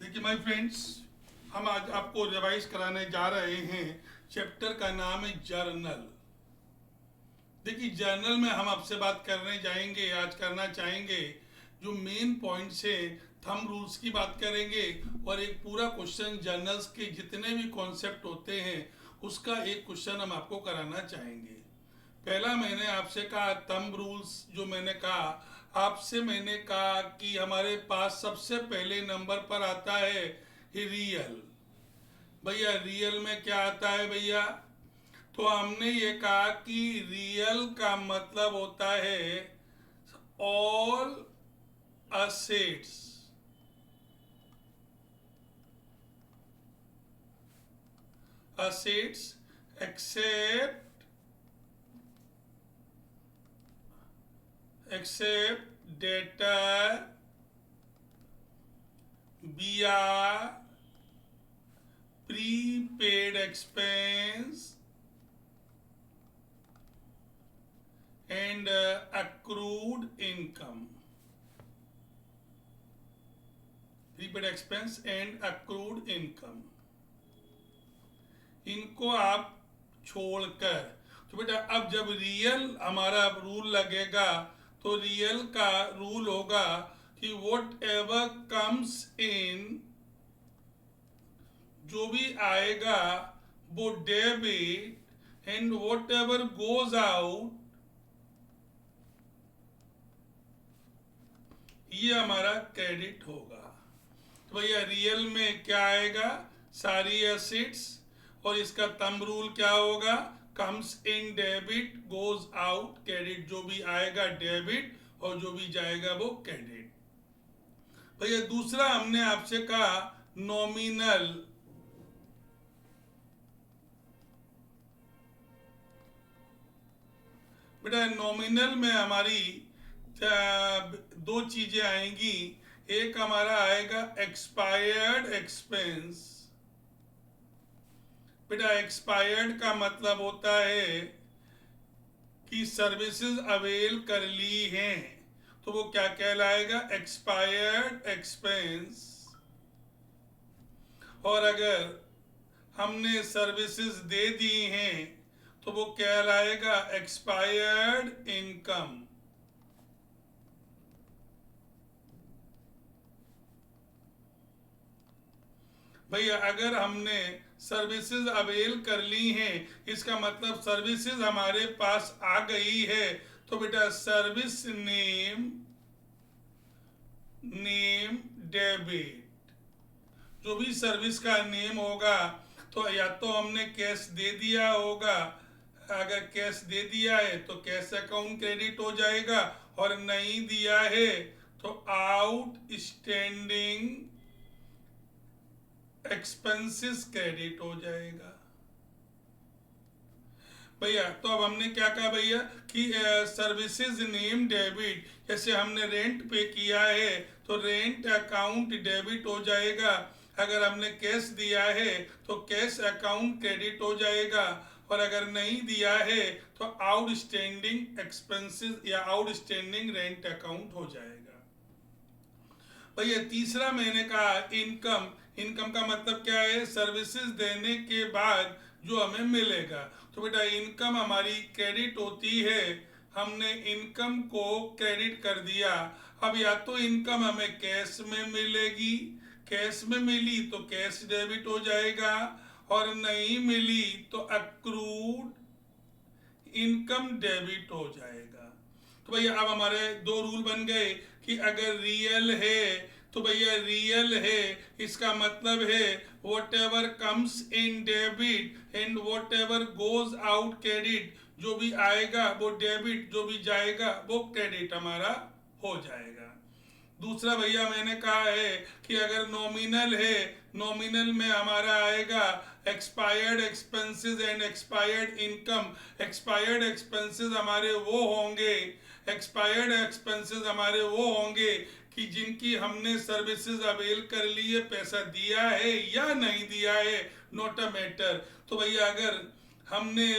देखिए my friends, हम आज आपको रिवाइज कराने जा रहे हैं। चैप्टर का नाम है जर्नल। देखिए जर्नल में हम आपसे बात करने जाएंगे, आज करना चाहेंगे जो मेन पॉइंट्स है। थंब रूल्स की बात करेंगे और एक पूरा क्वेश्चन जर्नल्स के जितने भी कॉन्सेप्ट होते हैं उसका एक क्वेश्चन हम आपको कराना चाहेंगे। पहला मैंने आपसे कहा थंब रूल्स, जो मैंने कहा आपसे, मैंने कहा कि हमारे पास सबसे पहले नंबर पर आता है रियल। भैया रियल में क्या आता है भैया? तो हमने ये कहा कि रियल का मतलब होता है all assets, assets except debtor, BR, prepaid expense and accrued income. Prepaid expense and accrued income. इनको आप छोड़कर, तो बेटा अब जब रियल हमारा रूल लगेगा तो रियल का रूल होगा कि वॉट एवर कम्स इन, जो भी आएगा वो debit, and what ever goes out ये हमारा क्रेडिट होगा। तो भैया रियल में क्या आएगा? सारी एसेट्स, और इसका थंब रूल क्या होगा? Comes in debit goes out credit. जो भी आएगा डेबिट और जो भी जाएगा वो क्रेडिट। भैया दूसरा हमने आपसे कहा नॉमिनल। बेटा नॉमिनल में हमारी दो चीजें आएंगी। एक हमारा आएगा एक्सपायर्ड एक्सपेंस। बेटा एक्सपायर्ड का मतलब होता है कि सर्विसेज अवेल कर ली हैं, तो वो क्या कहलाएगा? Expired expense. और अगर हमने सर्विसेज दे दी हैं तो वो कहलाएगा एक्सपायर्ड इनकम। भैया अगर हमने सर्विसेज अवेल कर ली हैं, इसका मतलब सर्विसेज हमारे पास आ गई है, तो बेटा सर्विस नेम डेबिट। जो भी सर्विस का नेम होगा तो या तो हमने कैश दे दिया होगा, अगर कैश दे दिया है तो कैश अकाउंट क्रेडिट हो जाएगा, और नहीं दिया है तो आउट स्टैंडिंग एक्सपेंसेस क्रेडिट हो जाएगा। भैया तो अब हमने क्या कहा भैया कि सर्विसेज नेम डेबिट, जैसे हमने रेंट पे किया है तो रेंट अकाउंट डेबिट हो जाएगा, अगर हमने कैश दिया है तो कैश अकाउंट क्रेडिट हो जाएगा, और अगर नहीं दिया है तो आउटस्टैंडिंग एक्सपेंसेस या आउटस्टैंडिंग रेंट अकाउंट हो जाएगा। भैया तीसरा मैंने कहा इनकम। इनकम का मतलब क्या है? सर्विसेज देने के बाद जो हमें मिलेगा। तो बेटा इनकम हमारी क्रेडिट होती है, हमने इनकम को क्रेडिट कर दिया। अब या तो इनकम हमें कैश में मिलेगी, कैश में मिली तो कैश डेबिट हो जाएगा, और नहीं मिली तो अक्रूड इनकम डेबिट हो जाएगा। तो भैया अब हमारे दो रूल बन गए कि अगर रियल है तो भैया रियल है, इसका मतलब है what ever comes in debit and what ever goes out credit. जो भी आएगा वो डेबिट, जो भी जाएगा वो क्रेडिट हमारा हो जाएगा। दूसरा भैया मैंने कहा है कि अगर नॉमिनल है, नॉमिनल में हमारा आएगा expired expenses and expired income. Expired expenses हमारे वो होंगे, एक्सपायर्ड एक्सपेंसेस हमारे वो होंगे कि जिनकी हमने सर्विसेज अवेल कर ली है, पैसा दिया है या नहीं दिया है, नॉट अ मैटर। तो भैया अगर हमने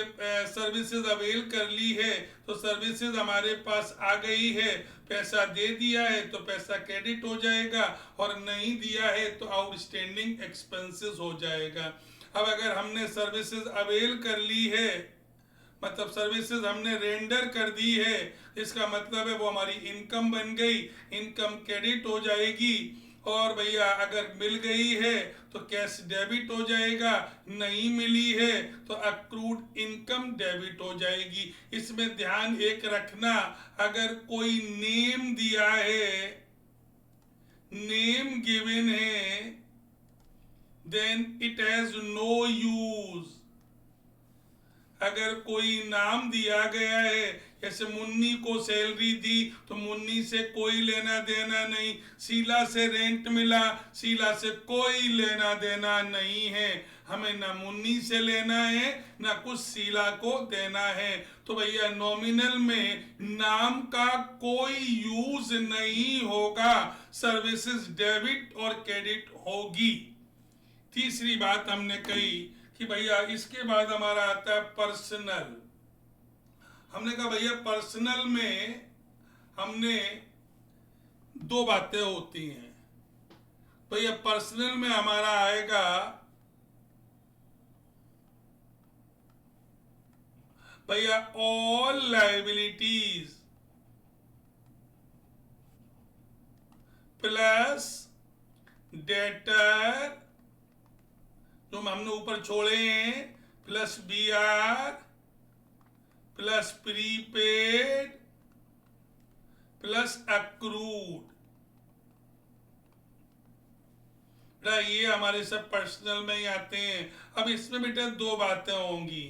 सर्विसेज अवेल कर ली है तो सर्विसेज हमारे पास आ गई है, पैसा दे दिया है तो पैसा क्रेडिट हो जाएगा, और नहीं दिया है तो आउटस्टैंडिंग एक्सपेंसेस हो जाएगा। अब अगर हमने सर्विसेज अवेल कर ली है, मतलब सर्विसेज हमने रेंडर कर दी है, इसका मतलब है वो हमारी इनकम बन गई, इनकम क्रेडिट हो जाएगी। और भैया अगर मिल गई है तो कैश डेबिट हो जाएगा, नहीं मिली है तो अक्रूड इनकम डेबिट हो जाएगी। इसमें ध्यान एक रखना, अगर कोई नेम दिया है, नेम गिवन है, then it has no use. अगर कोई नाम दिया गया है, जैसे मुन्नी को सैलरी दी तो मुन्नी से कोई लेना देना नहीं, शीला से रेंट मिला, शीला से कोई लेना देना नहीं है, हमें ना मुन्नी से लेना है ना कुछ शीला को देना है। तो भैया नॉमिनल में नाम का कोई यूज नहीं होगा, सर्विसेज डेबिट और क्रेडिट होगी। तीसरी बात हमने कही कि भैया इसके बाद हमारा आता है पर्सनल। हमने कहा भैया पर्सनल में हमने दो बातें होती हैं। भैया पर्सनल में हमारा आएगा भैया ऑल लायबिलिटीज प्लस डेटर जो हमने ऊपर छोड़े हैं, plus BR plus prepaid plus accrued. ये हमारे सब पर्सनल में ही आते हैं। अब इसमें बेटा दो बातें होंगी,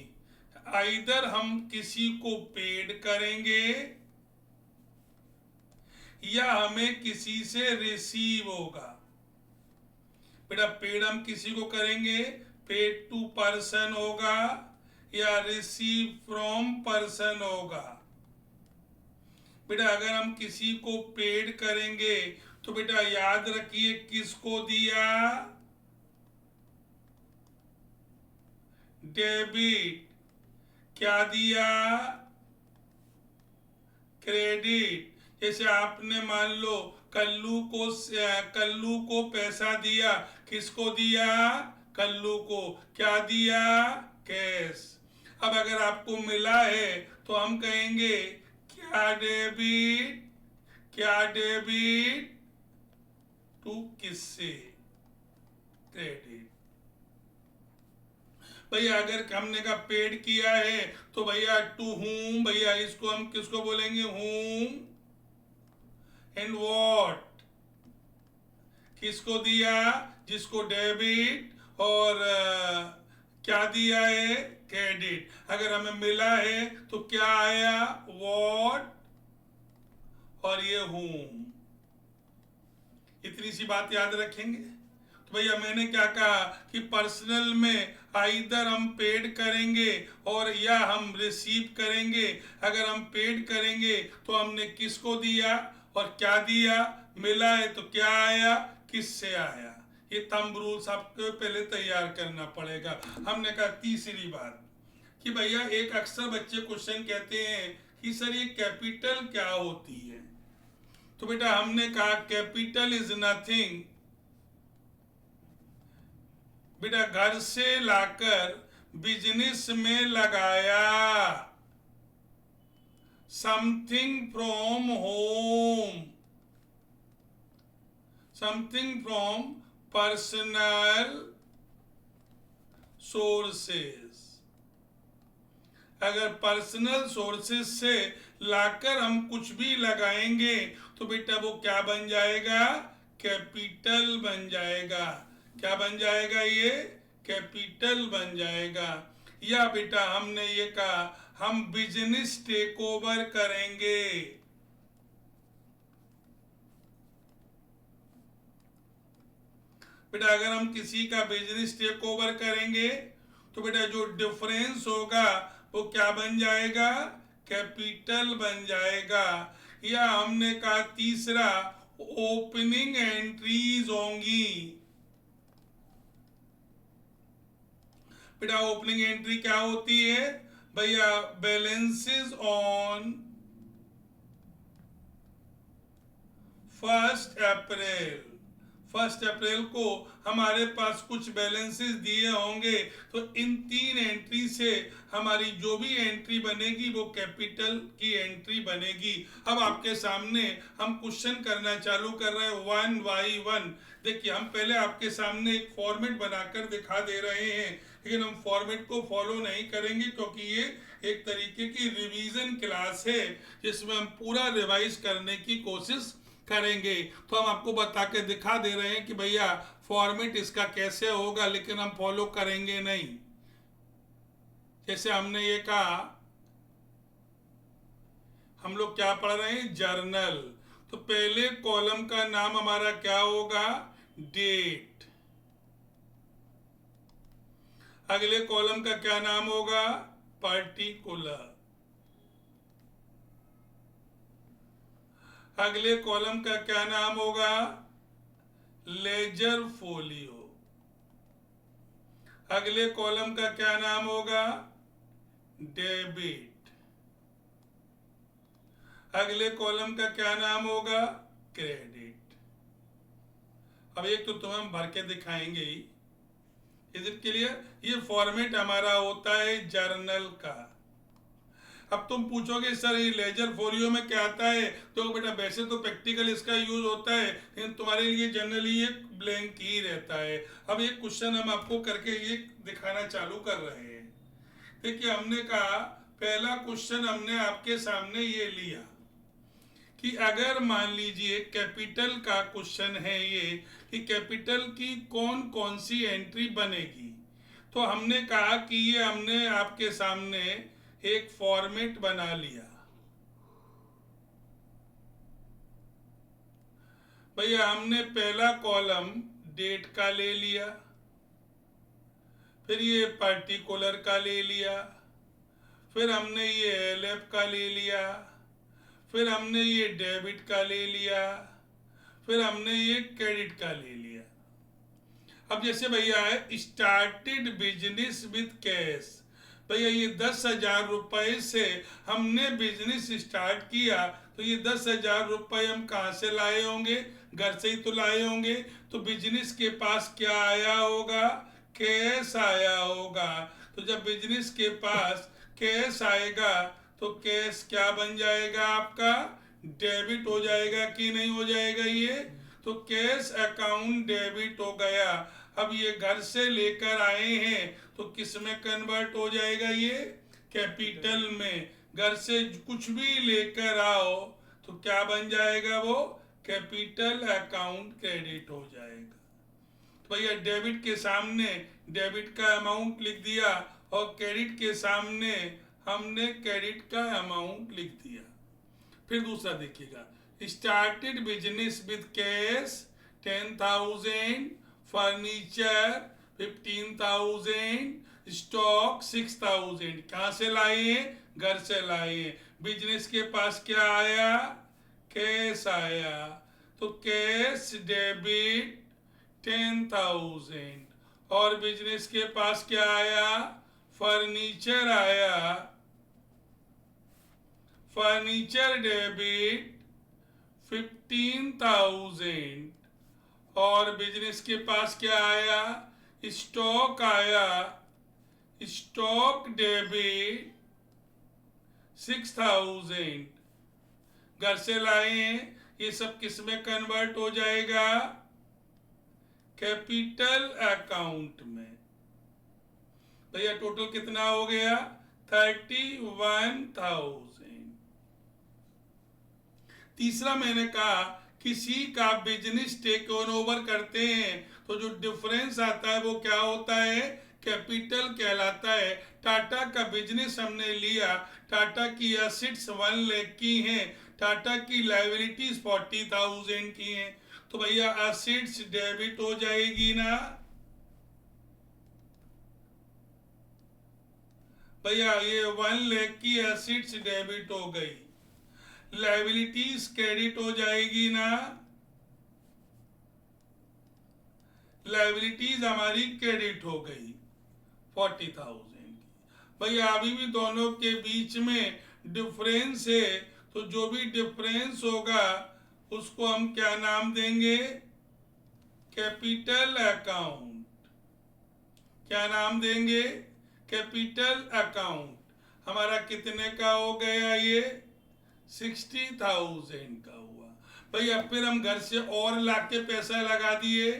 आइदर हम किसी को पेड करेंगे या हमें किसी से रिसीव होगा। बेटा पेड हम किसी को करेंगे, पेड टू पर्सन होगा या रिसीव फ्रॉम पर्सन होगा। बेटा अगर हम किसी को पेड करेंगे तो बेटा याद रखिए किसको दिया, डेबिट। क्या दिया, क्रेडिट। जैसे आपने मान लो कल्लू को पैसा दिया, किसको दिया, कल्लू को। क्या दिया, कैश। अब अगर आपको मिला है तो हम कहेंगे क्या डेबिट, क्या डेबिट टू किससे, क्रेडिट। भैया अगर हमने का पेड किया है तो भैया टू हुम, भैया इसको हम किसको बोलेंगे, हुम एंड व्हाट। किसको दिया, जिसको डेबिट, और क्या दिया है, क्रेडिट। अगर हमें मिला है तो क्या आया, व्हाट और ये हुम। इतनी सी बात याद रखेंगे। तो भैया मैंने क्या कहा कि पर्सनल में आइदर हम पेड करेंगे और या हम रिसीव करेंगे। अगर हम पेड करेंगे तो हमने किसको दिया और क्या दिया, मिला है तो क्या आया, किससे आया। ये थंब रूल्स आपको पहले तैयार करना पड़ेगा। हमने कहा तीसरी बात कि भैया एक अक्सर बच्चे क्वेश्चन कहते हैं कि सर ये कैपिटल क्या होती है। तो बेटा हमने कहा कैपिटल इज नथिंग, बेटा घर से लाकर बिजनेस में लगाया, something from home, something from personal sources. अगर पर्सनल सोर्सेस से लाकर हम कुछ भी लगाएंगे तो बेटा वो क्या बन जाएगा, कैपिटल बन जाएगा। क्या बन जाएगा, ये कैपिटल बन जाएगा। या बेटा हमने ये कहा हम बिजनेस टेक ओवर करेंगे, बेटा अगर हम किसी का बिजनेस टेक ओवर करेंगे तो बेटा जो डिफरेंस होगा वो क्या बन जाएगा, कैपिटल बन जाएगा। या हमने कहा तीसरा ओपनिंग एंट्रीज होंगी, बेटा ओपनिंग एंट्री क्या होती है भैया, बैलेंसेस ऑन 1 अप्रैल को हमारे पास कुछ बैलेंसेस दिए होंगे, तो इन 3 एंट्री से हमारी जो भी एंट्री बनेगी वो कैपिटल की एंट्री बनेगी। अब आपके सामने हम क्वेश्चन करना चालू कर रहे हैं 1 by 1। देखिए हम पहले आपके सामने एक फॉर्मेट बनाकर दिखा दे रहे हैं, लेकिन हम फॉर्मेट को फॉलो नहीं करेंगे क्योंकि ये एक तरीके की रिवीजन क्लास है जिसमें हम पूरा रिवाइज करने की कोशिश करेंगे। तो हम आपको बता के दिखा दे रहे हैं कि भैया फॉर्मेट इसका कैसे होगा, लेकिन हम फॉलो करेंगे नहीं। जैसे हमने ये कहा, हम लोग क्या पढ़ रहे हैं, जर्नल। तो पहले कॉलम का नाम हमारा क्या होगा, डेट। अगले कॉलम का क्या नाम होगा, पर्टिकुलर। अगले कॉलम का क्या नाम होगा, लेजर फोलियो। अगले कॉलम का क्या नाम होगा, डेबिट। अगले कॉलम का क्या नाम होगा, क्रेडिट। अब एक तो तुम्हें हम भर के दिखाएंगे ही, इज इट क्लियर। ये फॉर्मेट हमारा होता है जर्नल का। अब तुम पूछोगे सर ये लेजर फोलियो में क्या आता है, तो बेटा वैसे तो प्रैक्टिकल इसका यूज होता है, लेकिन तुम्हारे लिए जनरली ये ब्लैंक ही रहता है। अब एक क्वेश्चन हम आपको करके ये दिखाना चालू कर रहे हैं। देखिए हमने कहा पहला क्वेश्चन हमने आपके सामने ये लिया कि अगर मान लीजिए कैपिटल का क्वेश्चन है ये कि कैपिटल की कौन कौन सी एंट्री बनेगी, तो हमने कहा कि ये हमने आपके सामने एक फॉर्मेट बना लिया। भैया हमने पहला कॉलम डेट का ले लिया, फिर ये पर्टिकुलर का ले लिया, फिर हमने ये एलएफ का ले लिया, फिर हमने ये डेबिट का ले लिया, फिर हमने ये क्रेडिट का ले लिया। अब जैसे भैया है स्टार्टेड बिजनेस विद कैश, भैया ये 10,000 रुपए से हमने बिजनेस स्टार्ट किया, तो ये 10,000 रुपए हम कहाँ से लाए होंगे, घर से ही तो लाए होंगे। तो बिजनेस के पास क्या आया होगा, कैश आया होगा। तो जब बिजनेस के पास कैश आएगा तो कैश क्या बन जाएगा, आपका डेबिट हो जाएगा कि नहीं हो जाएगा ये, तो कैश अकाउंट डेबिट हो गया। अब ये घर से लेकर आए हैं तो किस में कन्वर्ट हो जाएगा, ये कैपिटल में। घर से कुछ भी लेकर आओ तो क्या बन जाएगा, वो कैपिटल अकाउंट क्रेडिट हो जाएगा। तो भैया डेबिट के सामने डेबिट का अमाउंट लिख दिया और क्रेडिट के सामने हमने क्रेडिट का अमाउंट लिख दिया। फिर दूसरा देखिएगा, started business with cash 10,000, furniture 15,000, stock 6,000। कहाँ से लाए हैं, घर से लाए हैं। बिजनेस के पास क्या आया, कैश आया, तो कैश डेबिट 10,000, और बिजनेस के पास क्या आया, फर्नीचर आया, फर्नीचर डेबिट 15,000, और बिजनेस के पास क्या आया, स्टॉक आया, स्टॉक डेबिट 6,000। घर से लाए हैं, ये सब किस में कन्वर्ट हो जाएगा, कैपिटल अकाउंट में। भैया टोटल कितना हो गया, 31,000। तीसरा मैंने कहा किसी का बिजनेस टेक ओवर करते हैं तो जो डिफरेंस आता है वो क्या होता है, कैपिटल कहलाता है। टाटा का बिजनेस हमने लिया, टाटा की एसेट्स 1 लाख की हैं, टाटा की लायबिलिटीज 40,000 की हैं, तो भैया एसेट्स डेबिट हो जाएगी ना। भैया ये 1 लाख की एसेट्स डेबिट हो गई, लायबिलिटीज क्रेडिट हो जाएगी ना। लायबिलिटीज हमारी क्रेडिट हो गई, 40,000 की। भैया अभी भी दोनों के बीच में डिफरेंस है, तो जो भी डिफरेंस होगा उसको हम क्या नाम देंगे? Capital account. क्या नाम देंगे? Capital account. हमारा कितने का हो गया ये? 60,000 का हुआ। भैया फिर हम घर से और लाके पैसा लगा दिए,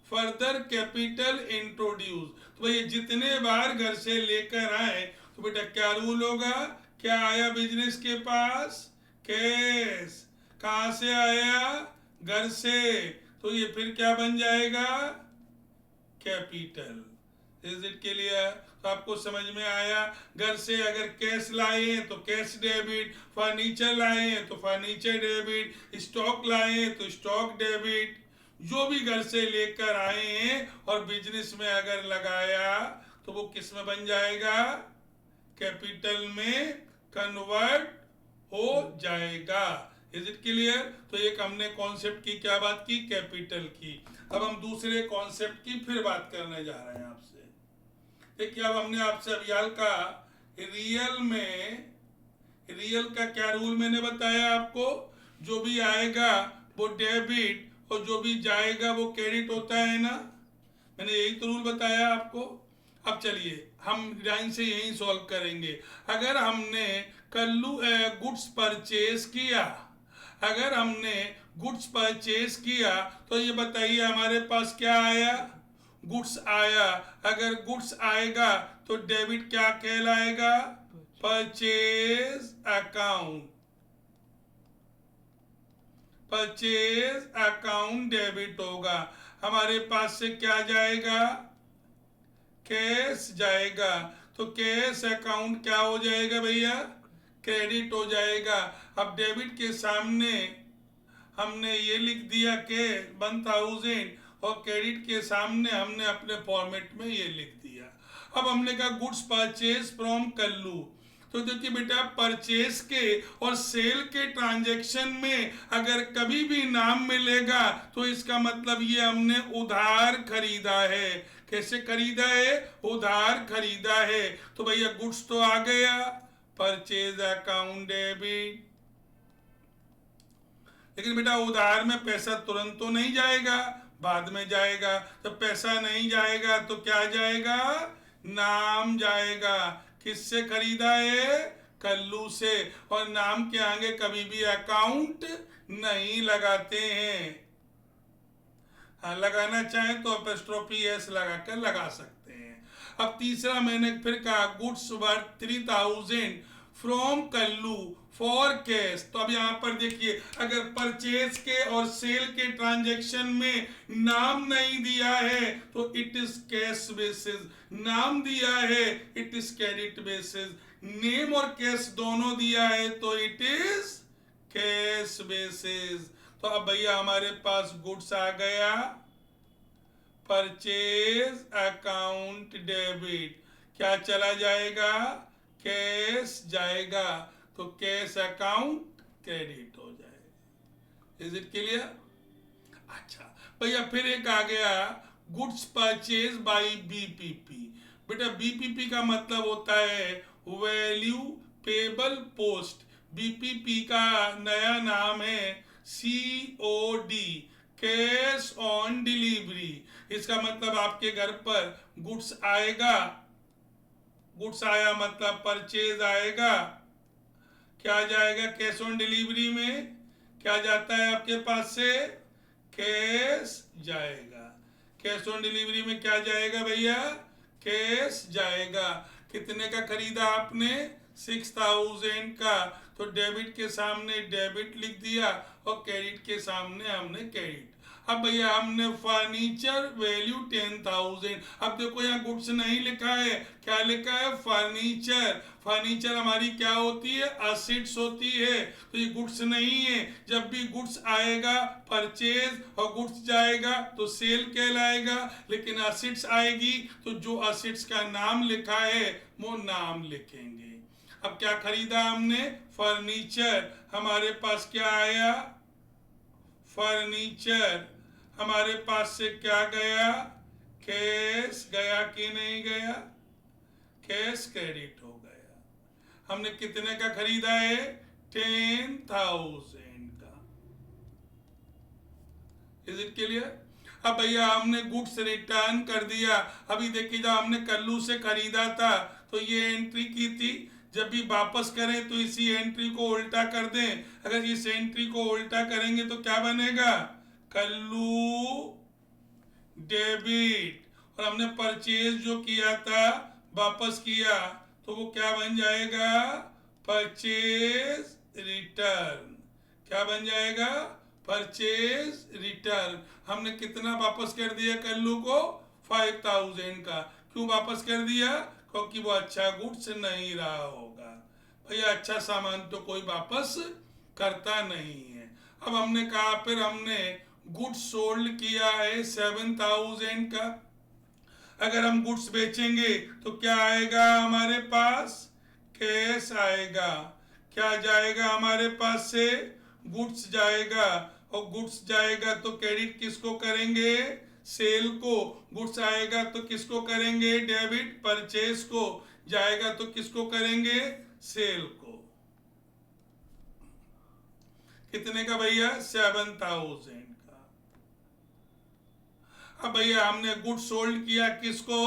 फर्दर कैपिटल इंट्रोड्यूस। तो भैया जितने बार घर से लेकर आए तो बेटा क्या रूल होगा? क्या आया बिजनेस के पास? कैश। कहां से आया? घर से। तो ये फिर क्या बन जाएगा? कैपिटल। Is it clear? तो आपको समझ में आया? घर से अगर कैश लाए तो कैश डेबिट, फर्नीचर लाए तो फर्नीचर डेबिट, स्टॉक लाए तो स्टॉक डेबिट। जो भी घर से लेकर आए हैं और बिजनेस में अगर लगाया तो वो किस में बन जाएगा? कैपिटल में कन्वर्ट हो जाएगा। Is it clear? तो एक हमने कॉन्सेप्ट की क्या बात की? कैपिटल की। अब हम दूसरे कॉन्सेप्ट की फिर बात करने जा रहे हैं आपसे। देखिए अब हमने आपसे अभियाल का रियल का क्या रूल मैंने बताया आपको? जो भी आएगा वो डेबिट और जो भी जाएगा वो क्रेडिट होता है ना। मैंने यही तो रूल बताया आपको। अब चलिए हम लाइन से यही सॉल्व करेंगे। अगर हमने कल्लू गुड्स परचेज किया, अगर हमने गुड्स परचेज किया तो ये बताइए हमारे पास क्या आया? गुड्स आया। अगर गुड्स आएगा तो डेबिट क्या कहलाएगा? Purchase account. Purchase account debit होगा। हमारे पास से क्या जाएगा? कैश जाएगा। तो कैश अकाउंट क्या हो जाएगा भैया? क्रेडिट हो जाएगा। अब डेबिट के सामने हमने ये लिख दिया के 1000 और क्रेडिट के सामने हमने अपने फॉर्मेट में ये लिख दिया। अब हमने कहा गुड्स परचेज फ्रॉम कल्लू। तो देखिए बेटा परचेज के और सेल के ट्रांजैक्शन में अगर कभी भी नाम मिलेगा तो इसका मतलब ये हमने उधार खरीदा है। कैसे खरीदा है? उधार खरीदा है। तो भैया गुड्स तो आ गया, परचेज अकाउंट डेबिट। लेकिन बेटा उधार में पैसा तुरंत तो नहीं जाएगा, बाद में जाएगा। तो पैसा नहीं जाएगा तो क्या जाएगा? नाम जाएगा। किससे खरीदा है? कल्लू से। और नाम के आगे कभी भी अकाउंट नहीं लगाते हैं। हाँ लगाना चाहें तो एपोस्ट्रोफी एस लगाकर लगा सकते हैं। अब तीसरा मैंने फिर कहा goods worth 3000 from Kallu for cash. तो अब यहाँ पर देखिए अगर परचेज के और सेल के ट्रांजैक्शन में नाम नहीं दिया है तो इट इज कैश बेसिस, नाम दिया है it is credit basis, name और कैश दोनों दिया है तो इट इज कैश बेसिस। तो अब भैया हमारे पास गुड्स आ गया, परचेज अकाउंट डेबिट, क्या चला जाएगा? कैश जाएगा। तो कैश अकाउंट क्रेडिट हो जाएगा। Is it clear? अच्छा भैया फिर एक आ गया गुड्स परचेज बाय बीपीपी। बेटा बीपीपी का मतलब होता है वैल्यू पेबल पोस्ट। बीपीपी का नया नाम है सीओडी, कैश ऑन डिलीवरी। इसका मतलब आपके घर पर गुड्स आएगा, गुड्स आया मतलब परचेज आएगा, क्या जाएगा? कैश ऑन डिलीवरी में क्या जाता है आपके पास से? कैश जाएगा। कैश ऑन डिलीवरी में क्या जाएगा भैया? कैश जाएगा। कितने का खरीदा आपने? 6000 का। तो डेबिट के सामने डेबिट लिख दिया और क्रेडिट के सामने हमने क्रेडिट। अब भैया हमने फर्नीचर वैल्यू 10,000। अब देखो यहाँ गुड्स नहीं लिखा है, क्या लिखा है? फर्नीचर। फर्नीचर हमारी क्या होती है? असेट्स होती है। तो ये गुड्स नहीं है। जब भी गुड्स आएगा परचेज और गुड्स जाएगा तो सेल कहलाएगा। लेकिन असेट्स आएगी तो जो असेट्स का नाम लिखा है वो नाम लिखेंगे। अब क्या खरीदा हमने? फर्नीचर। हमारे पास क्या आया? फर्नीचर। हमारे पास से क्या गया? कैश गया कि नहीं गया? कैश क्रेडिट हो गया। हमने कितने का खरीदा है? 10,000 का। Is it clear? अब भैया हमने गुड्स रिटर्न कर दिया। अभी देखिए जब हमने कल्लू से खरीदा था तो ये एंट्री की थी, जब भी वापस करें तो इसी एंट्री को उल्टा कर दें। अगर इस एंट्री को उल्टा करेंगे तो क्या बनेगा? कल्लू डेबिट। और हमने परचेज जो किया था वापस किया तो वो क्या बन जाएगा? Purchase return. क्या बन जाएगा? Purchase return. हमने कितना वापस कर दिया कल्लू को? 5,000 का। क्यों वापस कर दिया? क्योंकि वो अच्छा गुड्स नहीं रहा होगा। भैया अच्छा सामान तो कोई वापस करता नहीं है। अब हमने कहा फिर हमने गुड्स सोल्ड किया है 7,000 का। अगर हम गुड्स बेचेंगे तो क्या आएगा हमारे पास? कैश आएगा। क्या जाएगा हमारे पास से? गुड्स जाएगा। और गुड्स जाएगा तो क्रेडिट किसको करेंगे? सेल को। गुड्स आएगा तो किसको करेंगे? डेबिट। परचेज को। जाएगा तो किसको करेंगे? सेल को। कितने का भैया? 7,000 का। अब भैया हमने गुड सोल्ड किया किसको?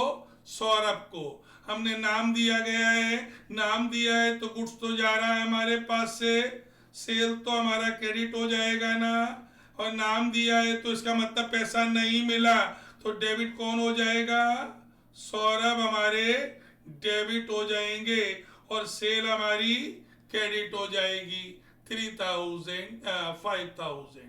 सौरभ को। हमने नाम दिया गया है, नाम दिया है तो गुड्स तो जा रहा है हमारे पास से, सेल तो हमारा क्रेडिट हो जाएगा ना। और नाम दिया है तो इसका मतलब पैसा नहीं मिला, तो डेबिट कौन हो जाएगा? सौरभ हमारे डेबिट हो जाएंगे और सेल हमारी क्रेडिट हो जाएगी 5,000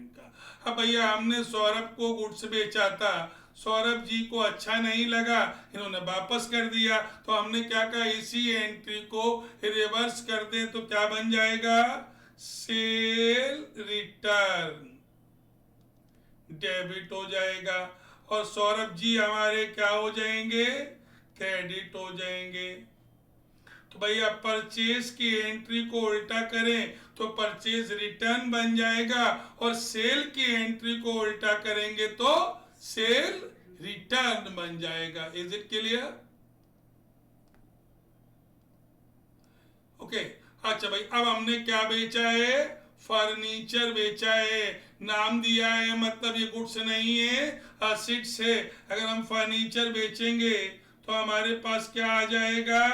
का। अब भैया हमने सौरभ को गुड्स बेचा था, सौरभ जी को अच्छा नहीं लगा, इन्होंने वापस कर दिया, तो हमने क्या कहा? इसी एंट्री को रिवर्स कर दे तो क्या बन जाएगा? Cell return. डेबिट हो जाएगा और सौरभ जी हमारे क्या हो जाएंगे? क्रेडिट हो जाएंगे। तो भैया परचेज की एंट्री को उल्टा करें तो परचेज रिटर्न बन जाएगा और सेल की एंट्री को उल्टा करेंगे तो सेल रिटर्न बन जाएगा। Is it clear? ओके। अच्छा भाई अब हमने क्या बेचा है? फर्नीचर बेचा है। नाम दिया है मतलब ये गुड्स नहीं है, असेट्स है। अगर हम फर्नीचर बेचेंगे तो हमारे पास क्या आ जाएगा?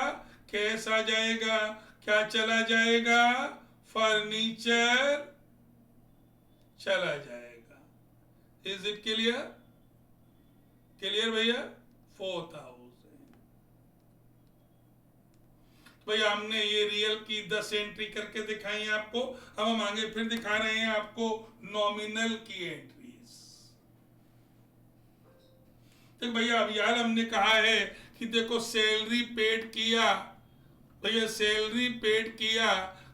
कैश आ जाएगा। क्या चला जाएगा? फर्नीचर चला जाएगा। Is it clear? क्लियर भैया? 4,000। भैया हमने ये रियल की 10 एंट्री करके दिखाई है आपको। अब हम आगे फिर दिखा रहे हैं आपको नॉमिनल की एंट्रीज। तो भैया अब यार हमने कहा है कि देखो सैलरी पेड किया, भैया सैलरी पेड किया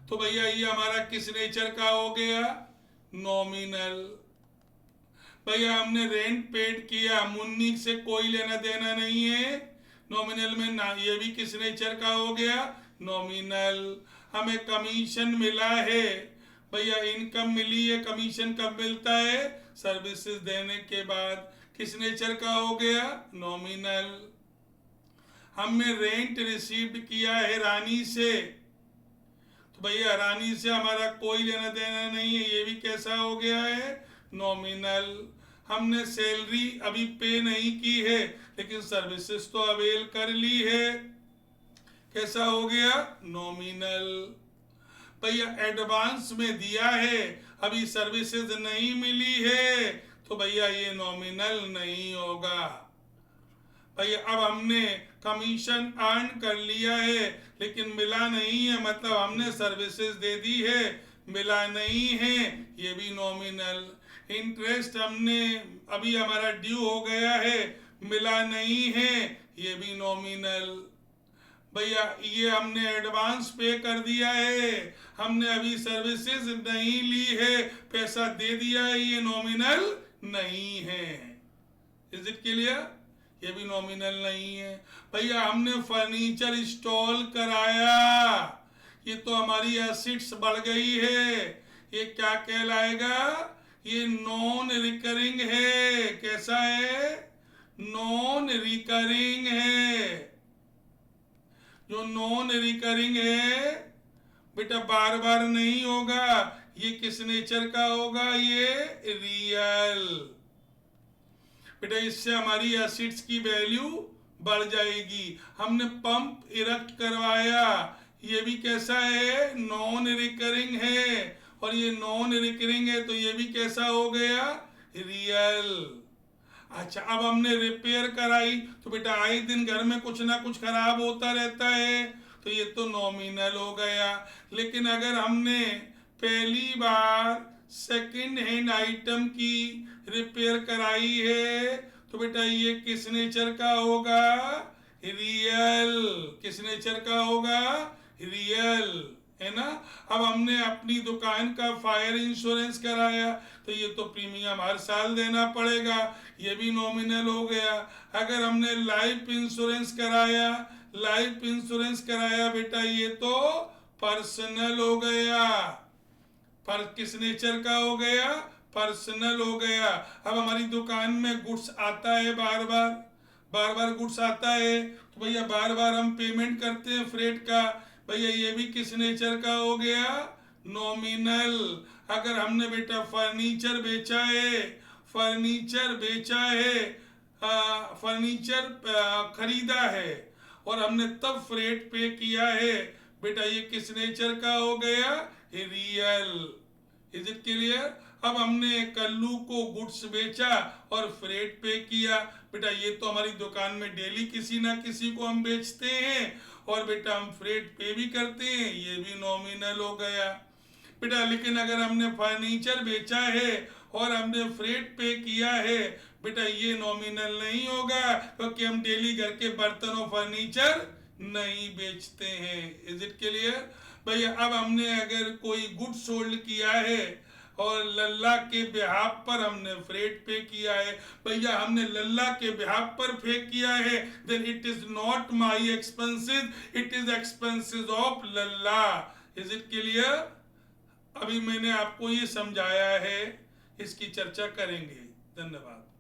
तो भैया ये हमारा किस नेचर का हो गया? नॉमिनल। भैया हमने रेंट पेड किया, मुन्नी से कोई लेना देना नहीं है, नॉमिनल में ना, ये भी किस नेचर का हो गया? नॉमिनल। हमें कमीशन मिला है, भैया इनकम मिली है, कमीशन कब मिलता है? सर्विसेज देने के बाद, किस नेचर का हो गया? नॉमिनल। हमने रेंट रिसीव्ड किया है रानी से, तो भैया रानी से हमारा कोई लेना देना नहीं है, ये भी कैसा हो गया है? नॉमिनल। हमने सैलरी अभी पे नहीं की है लेकिन सर्विसेज तो अवेल कर ली है, कैसा हो गया? नॉमिनल। भैया एडवांस में दिया है, अभी सर्विसेज नहीं मिली है, तो भैया ये नॉमिनल नहीं होगा। भैया अब हमने कमीशन अर्न कर लिया है लेकिन मिला नहीं है, मतलब हमने सर्विसेज दे दी है, मिला नहीं है, ये भी नॉमिनल। इंटरेस्ट हमने अभी हमारा ड्यू हो गया है, मिला नहीं है, ये भी नॉमिनल। भैया ये हमने एडवांस पे कर दिया है, हमने अभी सर्विसेज नहीं ली है, पैसा दे दिया है, ये नॉमिनल नहीं है। Is it clear? ये भी नॉमिनल नहीं है। भैया हमने फर्नीचर इंस्टॉल कराया, ये तो हमारी एसेट्स बढ़ गई है, ये क्या कहलाएगा? ये नॉन रिकरिंग है। कैसा है? नॉन रिकरिंग है। जो नॉन रिकरिंग है बेटा बार बार नहीं होगा, ये किस नेचर का होगा, ये रियल। बेटा इससे हमारी एसिड्स की वैल्यू बढ़ जाएगी। हमने पंप इरेक्ट करवाया, ये भी कैसा है, नॉन रिकरिंग है, और ये नॉन रिकरिंग है तो ये भी कैसा हो गया, रियल। अच्छा अब हमने रिपेयर कराई तो बेटा आए दिन घर में कुछ ना कुछ खराब होता रहता है, तो ये तो नॉमिनल हो गया। लेकिन अगर हमने पहली बार सेकंड हैंड आइटम की रिपेयर कराई है तो बेटा ये किस नेचर का होगा, रियल। किस नेचर का होगा, रियल, है ना। अब हमने अपनी दुकान का फायर इंश्योरेंस कराया तो ये तो प्रीमियम हर साल देना पड़ेगा, ये भी नॉमिनल हो गया। अगर हमने लाइफ इंश्योरेंस कराया, लाइफ इंश्योरेंस कराया बेटा ये तो पर्सनल हो गया, पर किस नेचर का हो गया, पर्सनल हो गया। अब हमारी दुकान में गुड्स आता है, बार बार गुड्स आता है तो भैया बार बार हम पेमेंट करते हैं फ्रेट का, भैया ये भी किस नेचर का हो गया, नॉमिनल। अगर हमने बेटा फर्नीचर बेचा है, फर्नीचर बेचा है, फर्नीचर खरीदा है और हमने तब फ्रेट पे किया है, बेटा ये किस नेचर का हो गया, रियल। Is it clear. अब हमने कल्लू को गुड्स बेचा और फ्रेट पे किया, बेटा ये तो हमारी दुकान में डेली किसी ना किसी को हम बेचते हैं और बेटा हम फ्रेट पे भी करते हैं, ये भी नॉमिनल हो गया बेटा। लेकिन अगर हमने फर्नीचर बेचा है और हमने फ्रेट पे किया है, बेटा ये नॉमिनल नहीं होगा क्योंकि हम डेली घर के बर्तन और फर्नीचर नहीं बेचते हैं। इज इट क्लियर भैया। अब हमने अगर कोई गुड सोल्ड किया है और लल्ला के बिहाफ पर हमने फ्रेट पे किया है, भैया हमने लल्ला के बिहाफ पर पे किया है, then it is not my expenses, it is expenses of Lalla. Is it clear. अभी मैंने आपको ये समझाया है, इसकी चर्चा करेंगे। धन्यवाद।